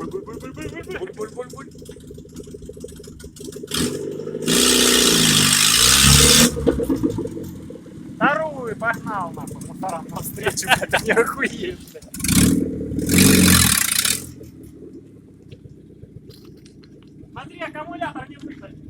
Буль-буль-буль-буль-буль-буль-буль-буль-буль. Вторую погнал нахуй, мусорам навстречу, блядь, не охуеешь, блядь. Смотри, аккумулятор не выходит.